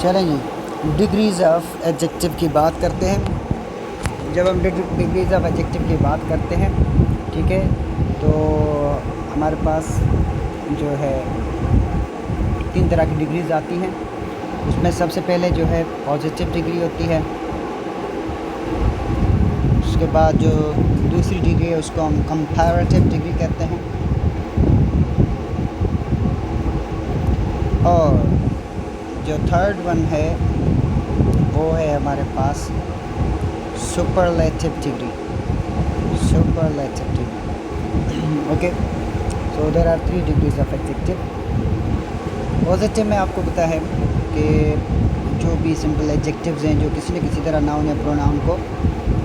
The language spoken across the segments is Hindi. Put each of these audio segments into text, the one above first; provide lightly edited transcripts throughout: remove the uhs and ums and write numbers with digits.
चलें जी, डिग्रीज़ ऑफ एडजेक्टिव की बात करते हैं। जब हम डिग्रीज़ ऑफ एडजेक्टिव की बात करते हैं, ठीक है, तो हमारे पास जो है 3 तरह की डिग्रीज़ आती हैं। उसमें सबसे पहले जो है पॉजिटिव डिग्री होती है। उसके बाद जो दूसरी डिग्री है उसको हम कंपैरेटिव डिग्री कहते हैं। और जो थर्ड वन है वो है हमारे पास superlative degree. Okay, so there are 3 degrees of adjective. Positive में आपको पता है कि जो भी सिंपल एडजेक्टिव्स हैं जो किसी न किसी तरह नाउन या प्रोनाउन को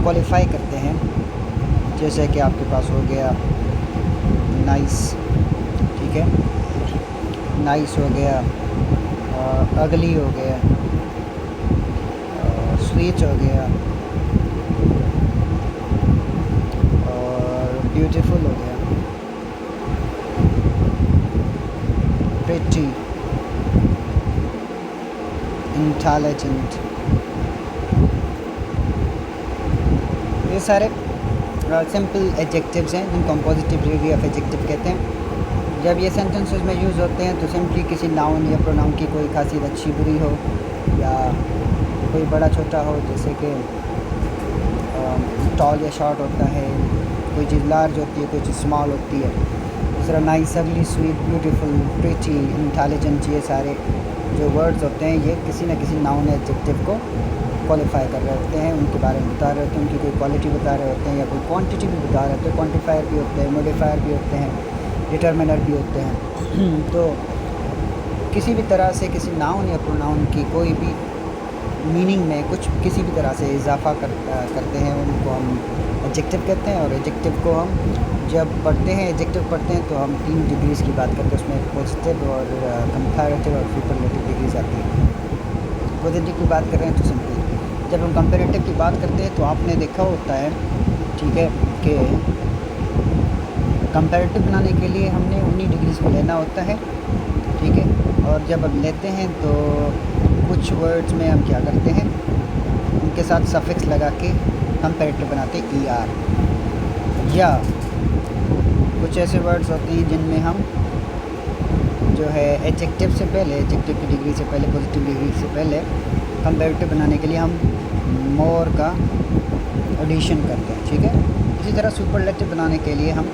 क्वालिफाई करते हैं, जैसे कि आपके पास हो गया नाइस, ठीक है, नाइस हो गया, अगली हो गया, स्वीट हो गया और ब्यूटीफुल हो गया, प्रिटी, इंटेलिजेंट। ये सारे सिंपल एडजेक्टिव्स हैं जिनको हम पॉजिटिव डिग्री ऑफ एडजेक्टिव कहते हैं। जब ये सेंटेंसेस में यूज़ होते हैं तो सिंपली किसी नाउन या प्रोनाउन की कोई खासियत अच्छी बुरी हो या कोई बड़ा छोटा हो, जैसे कि टॉल या शॉर्ट होता है, कोई चीज़ लार्ज होती है, कोई चीज़ स्मॉल होती है। इस तरह नाइस, अगली, स्वीट, ब्यूटीफुल, प्रिटी, इंटेलिजेंट, ये सारे जो वर्ड्स होते हैं ये किसी न किसी नाउन या एडजेक्टिव को क्वालिफाई कर रहे होते हैं, उनके बारे में बता रहे होते हैं, उनकी कोई क्वालिटी बता रहे होते हैं या कोई क्वांटिटी भी बता रहे होते हैं। क्वांटिफायर भी होते हैं, मॉडिफायर भी होते हैं, डिटर्मिनर भी होते हैं। तो किसी भी तरह से किसी नाउन या प्रोनाउन की कोई भी मीनिंग में कुछ किसी भी तरह से इजाफा करते हैं, उनको हम एडजेक्टिव कहते हैं। और एडजेक्टिव को हम जब पढ़ते हैं, एडजेक्टिव पढ़ते हैं तो हम 3 डिग्रीज़ की बात करते हैं। उसमें पॉजिटिव और कंपैरेटिव और सुपरलेटिव डिग्रीज आती हैं। पॉजिटिव की बात कर रहे हैं तो सिंपल, जब हम कंपैरेटिव की बात करते हैं तो आपने देखा होता है, ठीक है, कि कंपैरेटिव बनाने के लिए हमने 19 डिग्रीज़ को लेना होता है, ठीक है। और जब हम लेते हैं तो कुछ वर्ड्स में हम क्या करते हैं, उनके साथ सफिक्स लगा के कंपैरेटिव बनाते हैं, ER। या कुछ ऐसे वर्ड्स होते हैं जिनमें हम जो है एडजेक्टिव से पहले, एडजेक्टिव की डिग्री से पहले, पॉजिटिव डिग्री से पहले कंपैरेटिव बनाने के लिए हम मोर का एडिशन करते हैं, ठीक है। इसी तरह सुपरलेटिव बनाने के लिए हम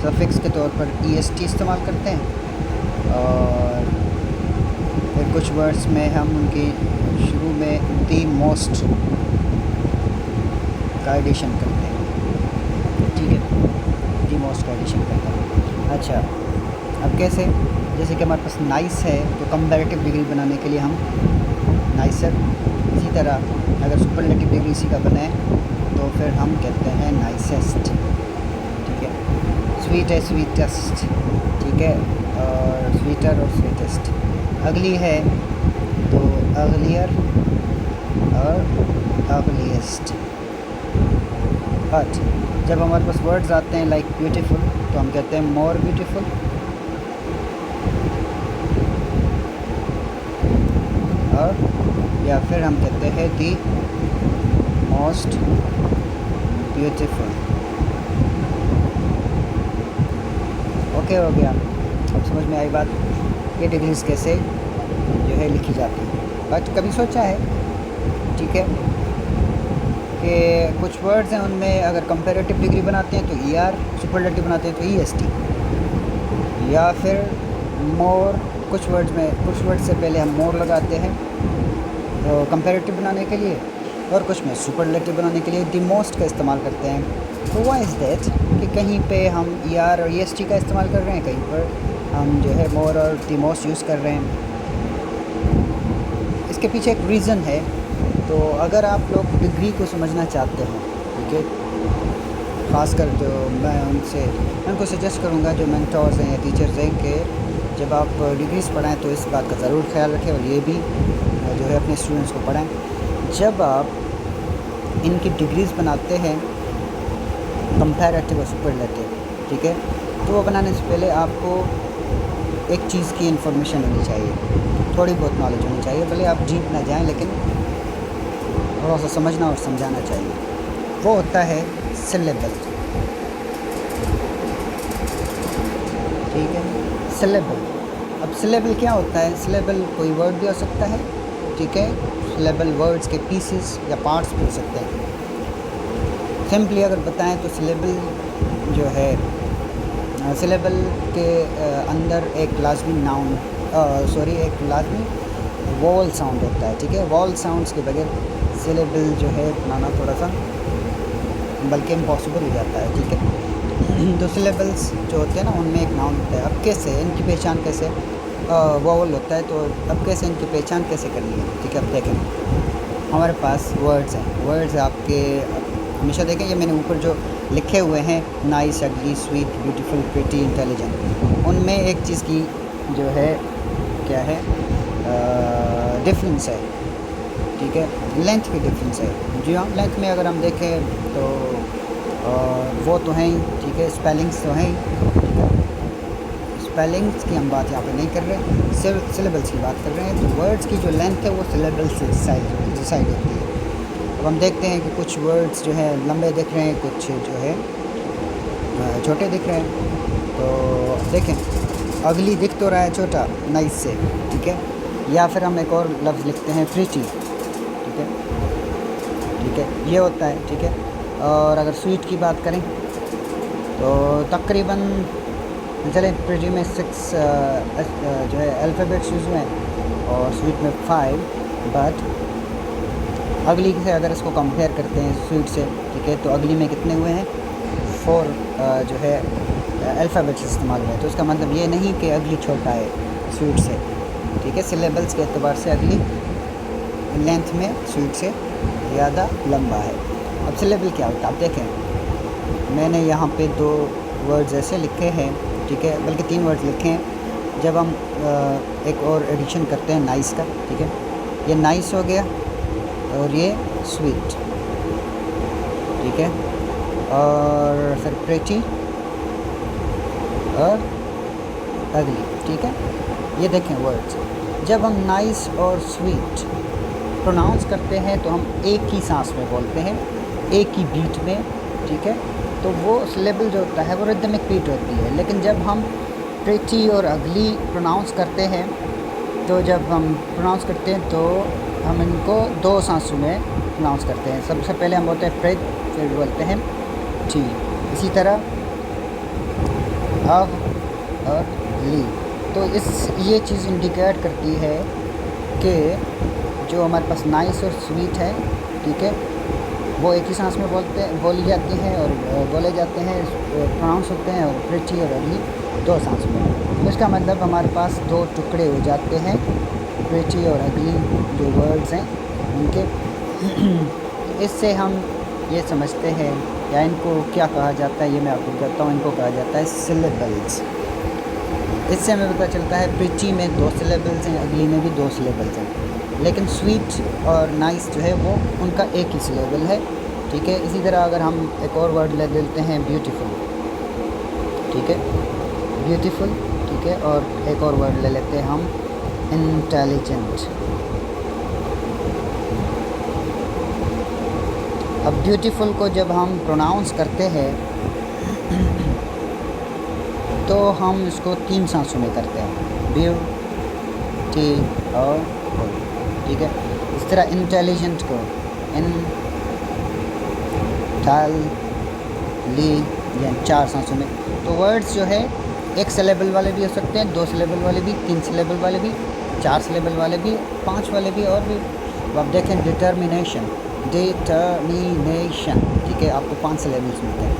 सफिक्स के तौर पर EST इस्तेमाल करते हैं। और फिर कुछ वर्ड्स में हम उनकी शुरू में दी मोस्ट का एडिशन करते हैं, ठीक है, दी मोस्ट का एडिशन करते हैं। अच्छा, अब कैसे, जैसे कि हमारे पास नाइस है तो कंपैरेटिव डिग्री बनाने के लिए हम नाइसर। इसी तरह अगर सुपरलेटिव डिग्री इसी का बने तो फिर हम कहते हैं नाइसेस्ट, ठीक है। स्वीट है, स्वीटेस्ट, ठीक है, और स्वीटर और स्वीटेस्ट। अगली है तो अगलियर और अगलीस्ट। बट जब हमारे पास वर्ड्स आते हैं लाइक ब्यूटीफुल तो हम कहते हैं मोर ब्यूटीफुल। और या फिर हम कहते हैं दी मोस्ट ब्यूटीफुल। ओके, हो गया, अब समझ में आई बात, ये डिग्रीज कैसे जो है लिखी जाती है। बट कभी सोचा है, ठीक है, कि कुछ वर्ड्स हैं उनमें अगर कंपैरेटिव डिग्री बनाते हैं तो ER, सुपरलेटिव बनाते हैं तो EST, या फिर मोर, कुछ वर्ड्स में कुछ वर्ड से पहले हम मोर लगाते हैं तो कंपैरेटिव बनाने के लिए, और कुछ में सुपरलेटिव बनाने के लिए दी मोस्ट का इस्तेमाल करते हैं। तो व्हाई इज़ दैट कि कहीं पे हम ER और EST का इस्तेमाल कर रहे हैं, कहीं पर हम जो है मोर और दी मोस्ट यूज़ कर रहे हैं। इसके पीछे एक रीज़न है। तो अगर आप लोग डिग्री को समझना चाहते हैं, ठीक है, ख़ासकर जो मैं उनको सजेस्ट करूँगा जो मेंटर्स हैं या टीचर्स हैं, कि जब आप डिग्रीज़ पढ़ाएं तो इस बात का ज़रूर ख्याल रखें और ये भी जो है अपने स्टूडेंट्स को पढ़ाएं। जब आप इनकी डिग्रीज़ बनाते हैं कंपैरेटिव और सुपरलेटिव, ठीक है, तो वो बनाने से पहले आपको एक चीज़ की इन्फॉर्मेशन होनी चाहिए। थोड़ी बहुत नॉलेज होनी चाहिए, भले आप डीप ना जाएं, लेकिन थोड़ा सा समझना और समझाना चाहिए। वो होता है सिलेबल, ठीक है, सिलेबल। अब सिलेबल क्या होता है? सिलेबल कोई वर्ड भी हो सकता है, ठीक है। सिलेबल वर्ड्स के पीसेस या पार्ट्स भी हो सकते हैं। सिंपली अगर बताएं तो सिलेबल जो है, सिलेबल के अंदर एक लाजमी नाउन, एक लाजमी वॉल साउंड होता है, ठीक है। वॉल साउंड्स के बगैर सिलेबल जो है बनाना थोड़ा सा बल्कि इम्पॉसिबल हो जाता है, ठीक है। तो सिलेबल्स जो होते हैं ना, उनमें एक नाउन होता है। अब कैसे इनकी पहचान, कैसे वॉवल होता है, तो अब कैसे इनकी पहचान कैसे करनी है, ठीक है। अब देखें, हमारे पास वर्ड्स हैं, वर्ड्स आपके हमेशा देखें, ये मैंने ऊपर जो लिखे हुए हैं, नाइस, अगली, स्वीट, ब्यूटीफुल, प्रिटी, इंटेलिजेंट, उनमें एक चीज़ की जो है क्या है, डिफरेंस है, ठीक है, लेंथ की डिफरेंस है। जी हाँ, लेंथ में अगर हम देखें तो वो तो हैं ही, ठीक है, स्पेलिंग्स तो हैं ही, ठीक है। स्पेलिंग्स की हम बात यहाँ पे नहीं कर रहे, सिलेबल्स की बात कर रहे हैं। तो वर्ड्स की जो लेंथ है वो सिलेबल्स से डिसाइड होती है। अब हम देखते हैं कि कुछ वर्ड्स जो है लंबे दिख रहे हैं, कुछ जो है छोटे दिख रहे हैं। तो देखें, अगली दिख तो रहा है छोटा नाइस से, ठीक है, या फिर हम एक और लफ्ज़ लिखते हैं प्रिटी, ठीक है, ठीक है, ये होता है, ठीक है। और अगर स्वीट की बात करें तो तकरीबन चलें, प्रिटी में 6 जो है अल्फ़ाबेट्स यूज़ हुए हैं और स्वीट में 5, बट अगली से अगर इसको कंपेयर करते हैं स्वीट से, ठीक है, तो अगली में कितने हुए हैं? 4 जो है अल्फ़ाबेट्स इस्तेमाल हुए हैं। तो इसका मतलब ये नहीं कि अगली छोटा है स्वीट से, ठीक है। सिलेबल्स के एतबार से अगली लेंथ में स्वीट से ज़्यादा लंबा है। अब सिलेबल क्या होता है? आप देखें, मैंने यहाँ पे 2 वर्ड्स ऐसे लिखे हैं, ठीक है, बल्कि 3 वर्ड्स लिखे हैं। जब हम एक और एडिशन करते हैं नाइस का, ठीक है, ये नाइस हो गया और ये स्वीट, ठीक है, और फिर प्रेटी और अगली, ठीक है। ये देखें वर्ड्स, जब हम नाइस और स्वीट प्रोनाउंस करते हैं तो हम एक ही सांस में बोलते हैं, एक ही बीट में, ठीक है। तो वो सिलेबल जो होता है वो रिदमिक बीट होती है। लेकिन जब हम प्रेटी और अगली प्रोनाउंस करते हैं, तो जब हम प्रोनाउंस करते हैं तो हम इनको 2 सांसों में प्रोनाउंस करते हैं। सबसे पहले हम बोलते हैं प्रेट, फिर बोलते हैं टी। इसी तरह अब और ली। तो ये चीज़ इंडिकेट करती है कि जो हमारे पास नाइस और स्वीट है, ठीक है, वो एक ही सांस में बोली जाती हैं और बोले जाते हैं, प्रोनाउंस होते हैं। और प्रिटी और अगली 2 सांस में। तो इसका मतलब हमारे पास 2 टुकड़े हो जाते हैं प्रिटी और अगली जो वर्ड्स हैं उनके। इससे हम ये समझते हैं, या इनको क्या कहा जाता है, ये मैं आपको बताता हूँ। इनको कहा जाता है सिलेबल्स। इससे हमें पता चलता है प्रिटी में 2 सिलेबल्स हैं, अगली में भी 2 सिलेबल्स हैं। लेकिन स्वीट और नाइस जो है वो उनका एक ही सिलेबल है, ठीक है। इसी तरह अगर हम एक और वर्ड ले लेते हैं ब्यूटीफुल, ठीक है, ब्यूटीफुल, ठीक है, और एक और वर्ड ले लेते हैं हम इंटेलिजेंट। अब ब्यूटीफुल को जब हम प्रोनाउंस करते हैं तो हम इसको 3 सांसों में करते हैं, ब्यूटी और फुल, ठीक है। इस तरह इंटेलिजेंट को या 4 सांसों में। तो वर्ड्स जो है एक सिलेबल वाले भी हो सकते हैं, 2 सिलेबल वाले भी, 3 सिलेबल वाले भी, 4 सिलेबल वाले भी, 5 वाले भी, और भी। अब आप देखें डिटर्मिनेशन, ठीक है, आपको 5 सिलेबल्स मिलते हैं।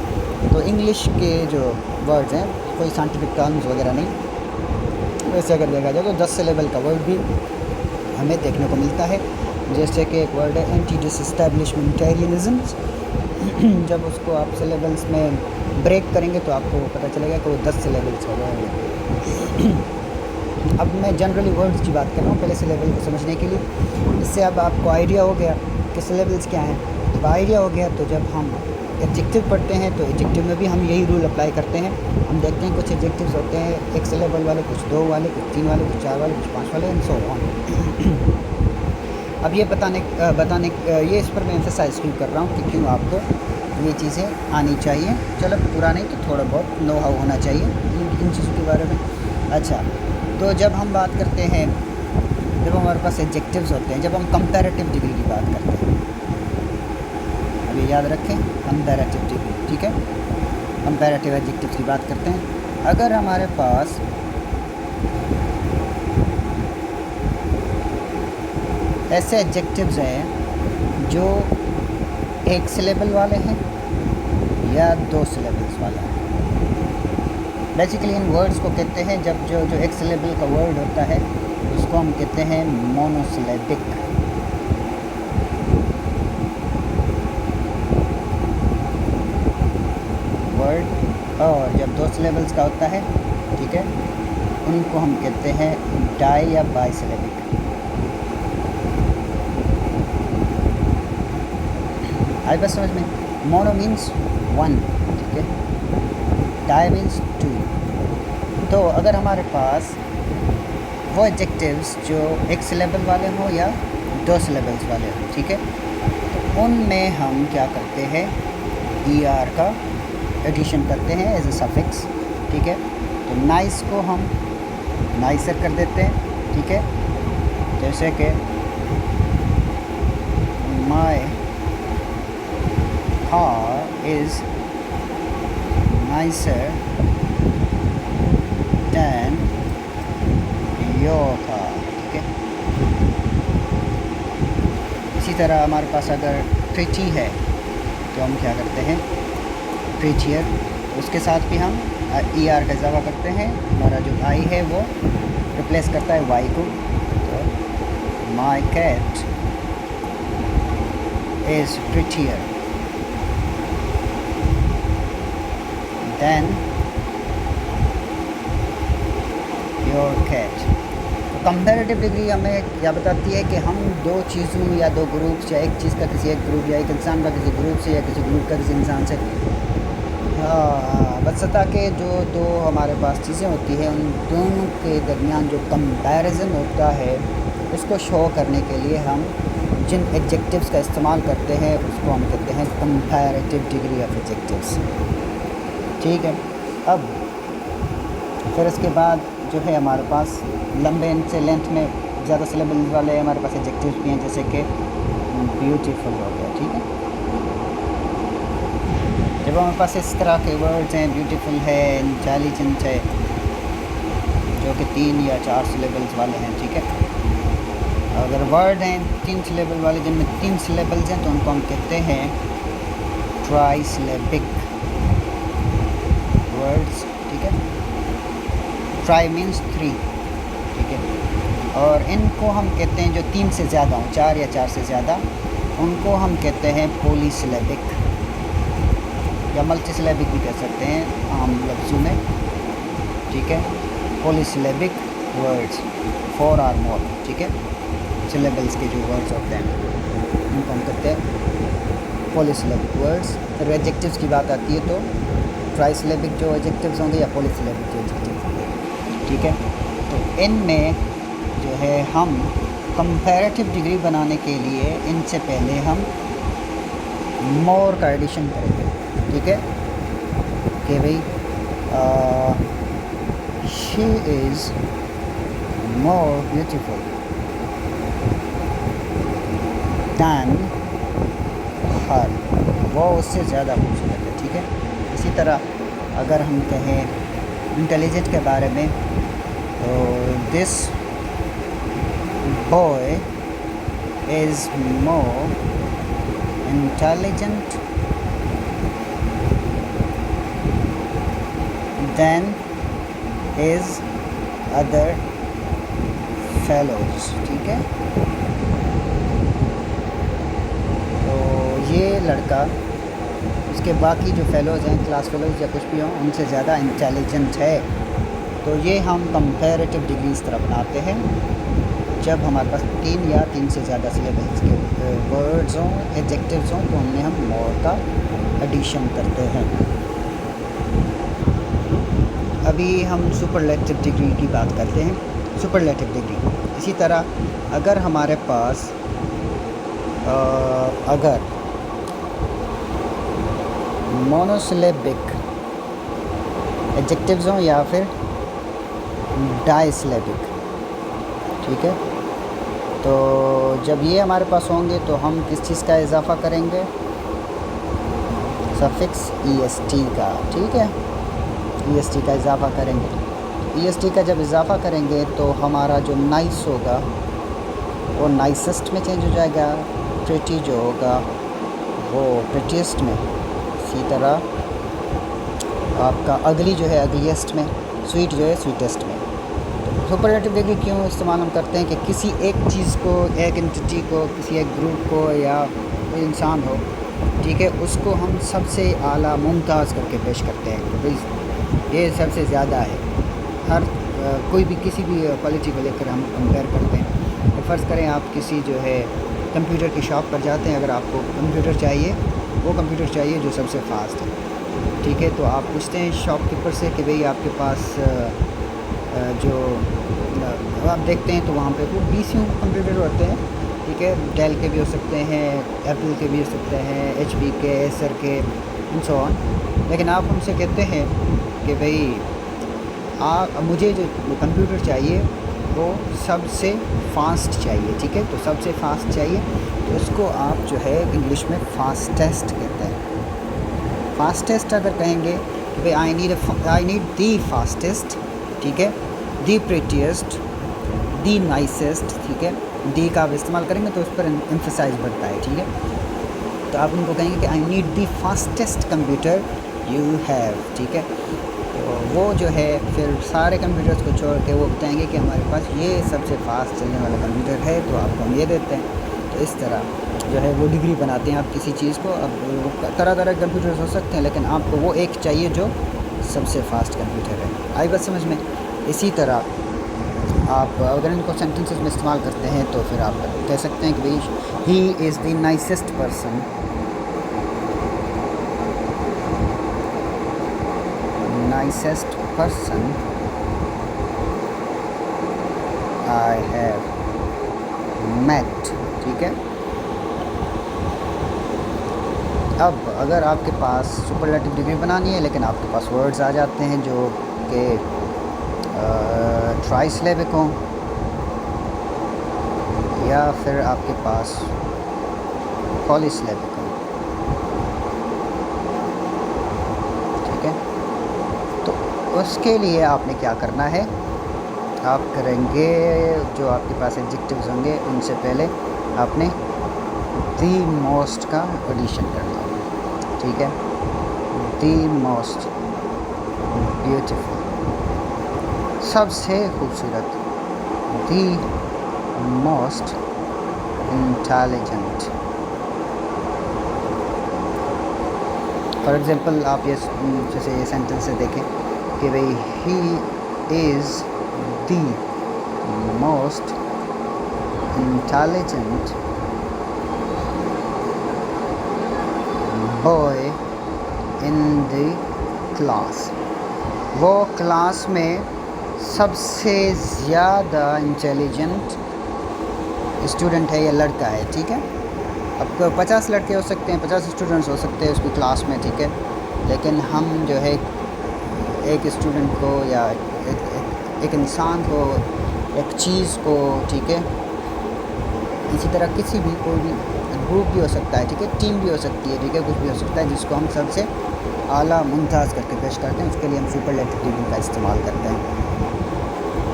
तो इंग्लिश के जो वर्ड्स हैं, कोई साइंटिफिक टर्म्स वगैरह नहीं, वैसे अगर देखा जाए तो 10 सिलेबल का वर्ड भी हमें देखने को मिलता है। जैसे कि एक वर्ड है एंटी डिसएस्टैब्लिशमेंटेरियनिज्म। जब उसको आप सिलेबल्स में ब्रेक करेंगे तो आपको पता चलेगा कि वो 10 सिलेबल्स का वर्ड है। अब मैं जनरली वर्ड्स की बात कर रहा हूँ पहले सिलेबल को समझने के लिए। इससे अब आपको आइडिया हो गया कि सिलेबल्स क्या हैं। जब आइडिया हो गया तो जब हम एडजेक्टिव पढ़ते हैं तो एडजेक्टिव में भी हम यही रूल अप्लाई करते हैं। हम देखते हैं कुछ एडजेक्टिव्स होते हैं एक सिलेबल वाले, कुछ 2 वाले, कुछ 3 वाले, कुछ 4 वाले, कुछ 5 वाले एंड सो ऑन। अब ये बताने ये इस पर मैं एम्फेसाइज क्यों कर रहा हूँ कि क्यों आपको ये चीज़ें आनी चाहिए। चलो पूरा नहीं तो थोड़ा बहुत नो हाउ होना चाहिए इन चीज़ों के बारे में। अच्छा, तो जब हम बात करते हैं, जब हमारे पास एडजेक्टिव्स होते हैं, जब हम कंपैरेटिव डिग्री की बात करते हैं, अब ये याद रखें कंपैरेटिव डिग्री, ठीक है, कंपैरेटिव एडजेक्टिव्स की बात करते हैं। अगर हमारे पास ऐसे एडजेक्टिव्स हैं जो एक सिलेबल वाले हैं या 2 सिलेबल्स वाले हैं। बेसिकली इन वर्ड्स को कहते हैं, जब जो एक सिलेबल का वर्ड होता है उसको हम कहते हैं मोनोसिलेबिक। वर्ड और जब 2 सिलेबल्स का होता है, ठीक है, उनको हम कहते हैं डाई या बाइसिलेबिक। आई बस समझ में। मोनो मीन्स 1, ठीक है, डाई मीन्स 2। तो अगर हमारे पास वो एडजेक्टिव्स जो एक सिलेबल वाले हों या 2 सिलेबल्स वाले हों, ठीक है, तो उनमें हम क्या करते हैं, ER का एडिशन करते हैं एज ए सफिक्स, ठीक है। तो नाइस को हम नाइसर कर देते हैं, ठीक है, जैसे कि माई car is nicer than your car, ठीक है। इसी तरह हमारे पास अगर pretty है तो हम क्या करते हैं, prettier, उसके साथ भी हम ER का इजाफा करते हैं। हमारा जो I है वो रिप्लेस करता है Y को, तो my cat is prettier than your cat। तो कंपैरेटिव डिग्री हमें क्या बताती है कि हम 2 चीज़ों या 2 ग्रुप्स या एक चीज़ का किसी एक ग्रुप या एक इंसान का किसी ग्रुप से या किसी ग्रुप का किसी इंसान से बदसता के जो 2 हमारे पास चीज़ें होती हैं उन दोनों के दरमियान जो कंपैरिजन होता है उसको शो करने के लिए हम जिन एडजेक्टिव्स का इस्तेमाल करते हैं उसको हम कहते हैं कंपैरेटिव डिग्री ऑफ एडजेक्टिव्स, ठीक है। अब फिर इसके बाद जो है हमारे पास लंबे से लेंथ में ज़्यादा सिलेबल वाले हमारे पास एडजेक्टिव्स भी हैं, जैसे कि ब्यूटीफुल हो गया, ठीक है। जब हमारे पास इस तरह के वर्ड्स हैं, ब्यूटीफुल है, इंटेलिजेंट है, जो कि 3 या 4 सिलेबल्स वाले हैं, ठीक है। अगर वर्ड हैं 3 सिलेबल वाले जिनमें 3 सिलेबल्स हैं तो उनको हम कहते हैं ट्राइसिलेबिक वर्ड्स, ठीक है। ट्राई मीन्स 3, ठीक है। और इनको हम कहते हैं जो 3 से ज़्यादा हों, 4 या 4 से ज़्यादा, उनको हम कहते हैं पॉलीसिलेबिक या मल्टीसिलेबिक भी कह सकते हैं आम लफ्ज़ों में, ठीक है। पॉलीसिलेबिक वर्ड्स 4 और मोर, ठीक है, सिलेबल्स के जो वर्ड्स होते हैं उनको हम कहते हैं पॉलीसिलेबिक वर्ड्स। फिर एडजेक्टिव्स की बात आती है तो ट्राइसिलेबिक जो एडजेक्टिव्स होंगे या पॉलीसिलेबिक जो एडजेक्टिव्स होंगे, ठीक है। तो इनमें जो है हम कंपैरेटिव डिग्री बनाने के लिए इनसे पहले हम मोर का एडिशन करेंगे, ठीक है, कि भाई she is more beautiful than her, वो उससे ज़्यादा खूबसूरत है, ठीक है। इसी तरह अगर हम कहें इंटेलिजेंट के बारे में तो this boy is more intelligent than his other fellows, ठीक है। तो ये लड़का उसके बाकी जो फेलोज़ हैं, क्लास फेलोज़ या कुछ भी हों, उनसे ज़्यादा इंटेलिजेंट है। तो ये हम कंपैरेटिव डिग्री इस तरह बनाते हैं जब हमारे पास 3 या 3 से ज़्यादा सिलेबल्स के वर्ड्स हों, एडजेक्टिव्स हों, तो उनमें हम मोर का एडिशन करते हैं। अभी हम सुपरलेटिव डिग्री की बात करते हैं। सुपरलेटिव डिग्री इसी तरह अगर हमारे पास अगर मोनोसिलेबिक एडजेक्टिव्स हों या फिर डाइसिलेबिक, ठीक है, तो जब ये हमारे पास होंगे तो हम किस चीज़ का इजाफ़ा करेंगे? सफिक्स EST का, ठीक है, EST का इजाफ़ा करेंगे। EST का जब इजाफ़ा करेंगे तो हमारा जो नाइस होगा वो नाइसेस्ट में चेंज हो जाएगा, प्रिटी जो होगा वो प्रिटीएस्ट में, इसी तरह आपका अगली जो है अगलीस्ट में, स्वीट जो है स्वीटेस्ट में। सुपरलेटिव डिग्री क्यों इस्तेमाल हम करते हैं कि किसी एक चीज़ को, एक एंटिटी को, किसी एक ग्रुप को या कोई इंसान हो, ठीक है, उसको हम सबसे आला मुमताज़ करके पेश करते हैं कि भाई ये सबसे ज़्यादा है। हर कोई भी किसी भी क्वालिटी को लेकर हम कंपेयर करते हैं। तो फ़र्ज़ करें आप किसी जो है कंप्यूटर की शॉप पर जाते हैं, अगर आपको कंप्यूटर चाहिए, वो कंप्यूटर चाहिए जो सबसे फास्ट है, ठीक है, तो आप पूछते हैं शॉपकीपर से कि भाई आपके पास जो आप देखते हैं तो वहाँ पे वो 20 कंप्यूटर होते हैं, ठीक है, डेल के भी हो सकते हैं, एप्पल के भी हो सकते हैं, HP के, एसर के, एंड सो ऑन। लेकिन आप उनसे कहते हैं कि भाई मुझे जो कंप्यूटर चाहिए वो सबसे फास्ट चाहिए, ठीक है, तो सबसे फास्ट चाहिए, तो उसको आप जो है इंग्लिश में फास्टेस्ट कहते हैं। फास्टेस्ट अगर कहेंगे कि भाई आई नीड दी फास्टेस्ट, ठीक है, दी प्रिटीएस्ट, दी नाइसेस्ट, ठीक है, दी का आप इस्तेमाल करेंगे तो उस पर एम्फसाइज बढ़ता है, ठीक है, तो आप उनको कहेंगे कि I need the fastest computer you have, ठीक है, तो वो जो है फिर सारे कंप्यूटर्स को छोड़ के वो बताएंगे कि हमारे पास ये सबसे फास्ट चलने वाला कंप्यूटर है, तो आपको हम ये देते हैं। तो इस तरह जो है वो डिग्री बनाते हैं आप किसी चीज़ को। अब तरह तरह के कंप्यूटर्स हो सकते हैं, लेकिन आपको वो एक चाहिए जो सबसे फास्ट कंप्यूटर है। आई बात समझ में? इसी तरह आप अगर इनको सेंटेंसेस में इस्तेमाल करते हैं तो फिर आप कह सकते हैं कि भाई he is the nicest person, nicest person I have met, ठीक है। अब अगर आपके पास सुपरलेटिव डिग्री बनानी है लेकिन आपके पास वर्ड्स आ जाते हैं जो कि ट्राइसिलेबिक हों, या फिर आपके पास पॉलीसिलेबिक हों, ठीक है, तो उसके लिए आपने क्या करना है? आप करेंगे जो आपके पास एडजेक्टिव्स होंगे उनसे पहले आपने दी मोस्ट का एडिशन करना होगा, ठीक है, दी मोस्ट ब्यूटीफुल, सबसे खूबसूरत, the most intelligent. For example आप ये जैसे ये सेंटेंस से देखें कि भाई he is the most intelligent boy in the class. वो क्लास में सबसे ज़्यादा इंटेलिजेंट स्टूडेंट है या लड़का है, ठीक है। अब 50 लड़के हो सकते हैं, 50 स्टूडेंट्स हो सकते हैं उसकी क्लास में, ठीक है, लेकिन हम जो है एक स्टूडेंट को या एक इंसान को, एक चीज़ को, ठीक है, इसी तरह किसी भी कोई भी ग्रुप भी हो सकता है, ठीक है, टीम भी हो सकती है, ठीक है, कुछ भी हो सकता है जिसको हम सबसे आला मुमताज़ करके पेश करते हैं, उसके लिए हम सुपरलेटिव डिग्री का इस्तेमाल करते हैं।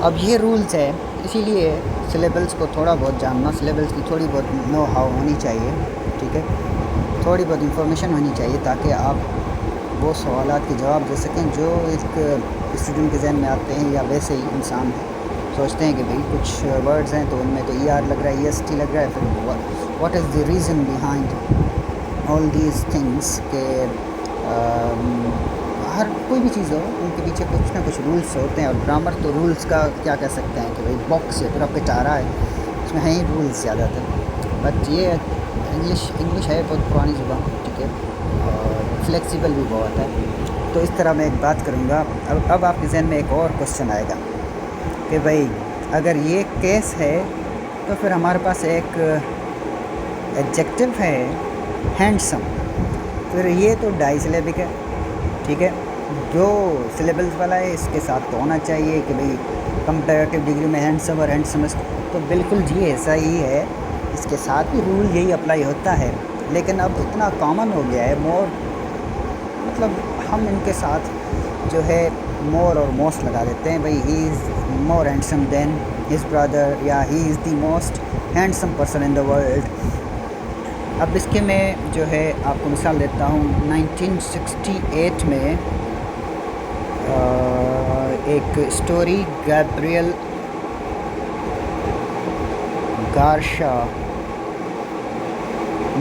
अब ये रूल्स है, इसीलिए सिलेबल्स को थोड़ा बहुत जानना, सिलेबल्स की थोड़ी बहुत नो हाउ होनी चाहिए, ठीक है, थोड़ी बहुत इंफॉर्मेशन होनी चाहिए ताकि आप वो सवालात के जवाब दे सकें जो एक स्टूडेंट के जहन में आते हैं, या वैसे ही इंसान सोचते हैं कि भाई कुछ वर्ड्स हैं तो उनमें तो ER लग रहा है, EST लग रहा है, फिर what is the reason behind all these things के हर कोई भी चीज़ हो उनके पीछे कुछ ना कुछ रूल्स होते हैं। और ग्रामर तो रूल्स का क्या कह सकते हैं कि भाई बॉक्स है, पूरा पिटारा है, इसमें हैं ही रूल्स ज़्यादातर, बट ये इंग्लिश है बहुत पुरानी ज़ुबान, ठीक है, और फ्लेक्सिबल भी बहुत है। तो इस तरह मैं एक बात करूँगा। अब आपके जहन में एक और क्वेश्चन आएगा कि भाई अगर ये केस है तो फिर हमारे पास एक एडजेक्टिव है हैंडसम, फिर ये तो डाई सिलेबिक है, ठीक है, जो सिलेबल्स वाला है इसके साथ तो होना चाहिए कि भाई कंपैरेटिव डिग्री में हैंडसम और हैंडसमेस्ट, तो बिल्कुल जी ऐसा ही है, इसके साथ भी रूल यही अप्लाई होता है। लेकिन अब इतना कॉमन हो गया है, मोर मतलब हम इनके साथ जो है मोर और मोस्ट लगा देते हैं, भाई he is more handsome than his brother, या he is the most handsome person in the world. अब इसके मैं जो है आपको मिसाल देता हूँ। 1968 में एक स्टोरी गैब्रियल गार्शा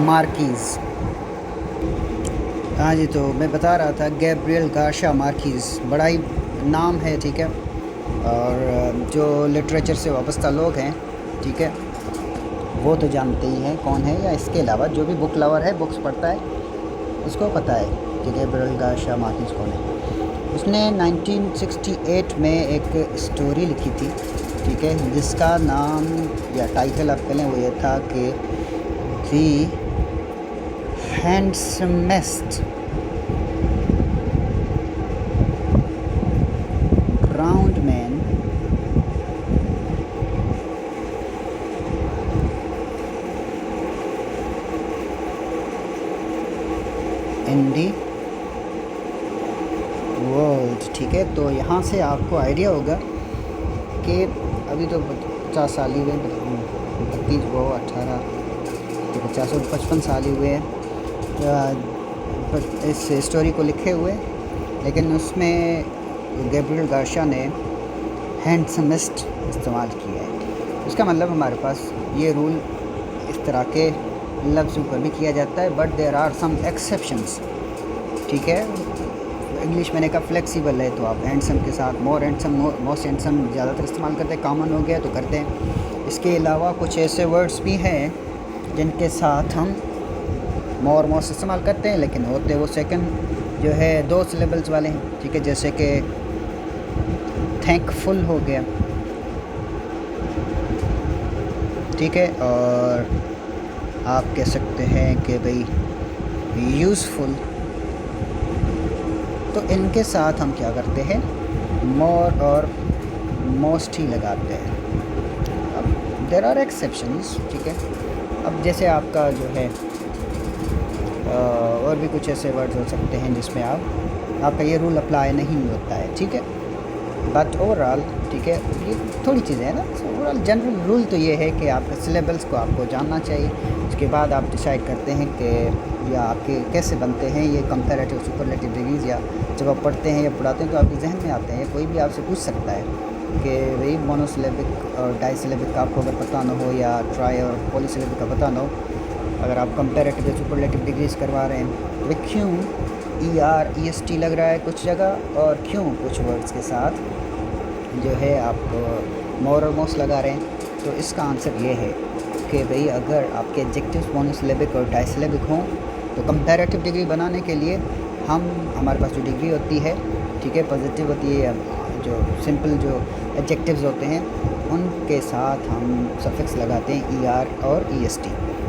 मार्कीज़, हाँ जी, तो मैं बता रहा था गैब्रियल गार्शा मार्कीज़ बड़ा ही नाम है, ठीक है, और जो लिटरेचर से वाबस्ता लोग हैं, ठीक है, वो तो जानते ही हैं कौन है, या इसके अलावा जो भी बुक लवर है, बुक्स पढ़ता है, उसको पता है कि गैब्रियल गार्शा मार्कीज़ कौन है। उसने 1968 में एक स्टोरी लिखी थी, ठीक है, जिसका नाम या टाइटल आप कह लें वो ये था कि the handsomest ground man in the world, ठीक है। तो यहाँ से आपको आइडिया होगा कि अभी तो 50 साल ही हुए, 32 वो 18 तो 50 और 55 साल ही हुए हैं इस स्टोरी को लिखे हुए, लेकिन उसमें गैब्रियल गार्शा ने हैंडसमेस्ट इस्तेमाल किया है। इसका मतलब हमारे पास ये रूल इस तरह के लफ्ज़ों पर भी किया जाता है, but there are some exceptions, ठीक है। इंग्लिश मैंने कहा फ्लेक्सिबल है, तो आप हैंडसम के साथ मोर हैंडसम, मोस्ट हैंडसम ज़्यादातर इस्तेमाल करते हैं, कॉमन हो गया तो करते हैं। इसके अलावा कुछ ऐसे वर्ड्स भी हैं जिनके साथ हम मोर मोस्ट इस्तेमाल करते हैं, लेकिन होते वो सेकंड जो है 2 सिलेबल्स वाले हैं, ठीक है, जैसे कि थैंकफुल हो गया, ठीक है, और आप कह सकते हैं कि भाई यूज़फुल। तो इनके साथ हम क्या करते हैं, मोर और मोस्ट ही लगाते हैं। अब देयर आर एक्सेप्शंस, ठीक है। अब जैसे आपका जो है और भी कुछ ऐसे वर्ड्स हो सकते हैं जिसमें आपका ये रूल अप्लाई नहीं होता है, ठीक है, बट ओवरऑल, ठीक है, ये थोड़ी चीज़ें हैं ना। ओवरऑल जनरल रूल तो ये है कि आपके सिलेबल्स को आपको जानना चाहिए, उसके बाद आप डिसाइड करते हैं कि या आपके कैसे बनते हैं ये कंपैरेटिव सुपरलेटिव डिग्रीज, या जब आप पढ़ते हैं या पढ़ाते हैं तो आपके जहन में आते हैं। कोई भी आपसे पूछ सकता है कि भाई मोनोसिलेबिक और डाईसिलेबिक का आपको अगर पता ना हो, या ट्राई और पॉलीसिलेबिक का पता ना हो, अगर आप कंपैरेटिव या सुपरलेटिव डिग्रीज करवा रहे हैं तो क्यों ER EST लग रहा है कुछ जगह, और क्यों कुछ वर्ड्स के साथ जो है आप मोर और मोस्ट लगा रहे हैं। तो इसका आंसर ये है कि भाई अगर आपके एडजेक्टिव्स मोनोसिलेबिक और डाईसिलेबिक हों तो कंपैरेटिव डिग्री बनाने के लिए हमारे पास जो डिग्री होती है, ठीक है, पॉजिटिव होती है, जो सिंपल जो एडजेक्टिव्स होते हैं उनके साथ हम सफिक्स लगाते हैं ER और EST।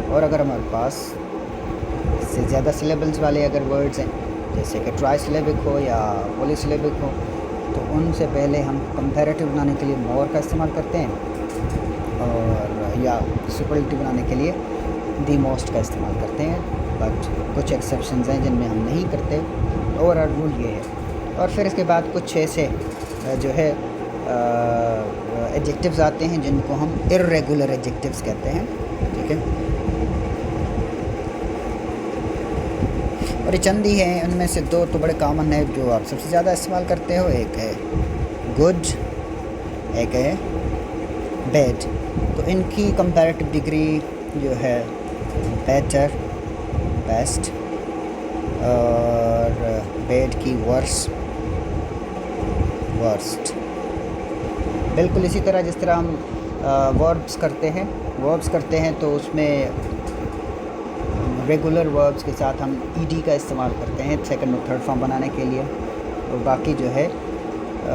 और अगर हमारे पास इससे ज़्यादा सिलेबल्स वाले अगर वर्ड्स हैं, जैसे कि ट्राई सिलेबिक हो या पॉलीसिलेबिक हो, तो उनसे पहले हम कंपैरेटिव बनाने के लिए मोर का इस्तेमाल करते हैं, और या सुपरलेटिव बनाने के लिए दी मोस्ट का इस्तेमाल करते हैं। बट कुछ एक्सेप्शंस हैं जिनमें हम नहीं करते। ओवरऑल रूल ये है। और फिर इसके बाद कुछ ऐसे जो है एडजेक्टिव्स आते हैं जिनको हम इर्रेगुलर एडजेक्टिव्स कहते हैं, ठीक है, और ये चंद ही हैं, उनमें से 2 तो बड़े कॉमन है जो आप सबसे ज़्यादा इस्तेमाल करते हो। एक है गुड, एक है बैड। तो इनकी कंपैरेटिव डिग्री जो है बेटर, बेस्ट, और बैड की वर्स, वर्स्ट। बिल्कुल इसी तरह जिस तरह हम वर्ब्स करते हैं तो उसमें रेगुलर वर्ब्स के साथ हम ईडी का इस्तेमाल करते हैं सेकंड और थर्ड फॉर्म बनाने के लिए। और बाकी जो है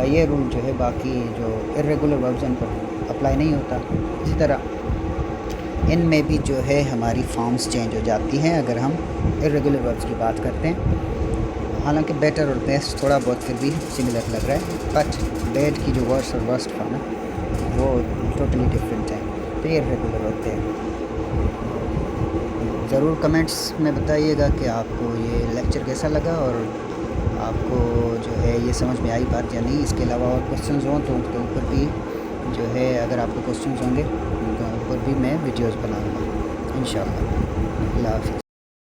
ये रूल जो है बाकी जो इर्रेगुलर वर्ब्स उन पर अप्लाई नहीं होता। इसी तरह इनमें भी जो है हमारी फॉर्म्स चेंज हो जाती हैं अगर हम इर्रेगुलर वर्ब्स की बात करते हैं। हालांकि बेटर और बेस्ट थोड़ा बहुत फिर भी सिमिलर लग रहा है, बट बैड की जो वर्स्ट और वर्स्ट फॉर्म है वो टोटली डिफरेंट है, तो ये इर्रेगुलर होते हैं। ज़रूर कमेंट्स में बताइएगा कि आपको ये लेक्चर कैसा लगा और आपको जो है ये समझ में आई बात या नहीं। इसके अलावा और क्वेश्चंस हों तो उनके ऊपर भी जो है अगर आपको क्वेश्चंस होंगे उनके ऊपर भी मैं वीडियोस बनाऊंगा इंशाल्लाह। अल्लाह हाफ़िज़।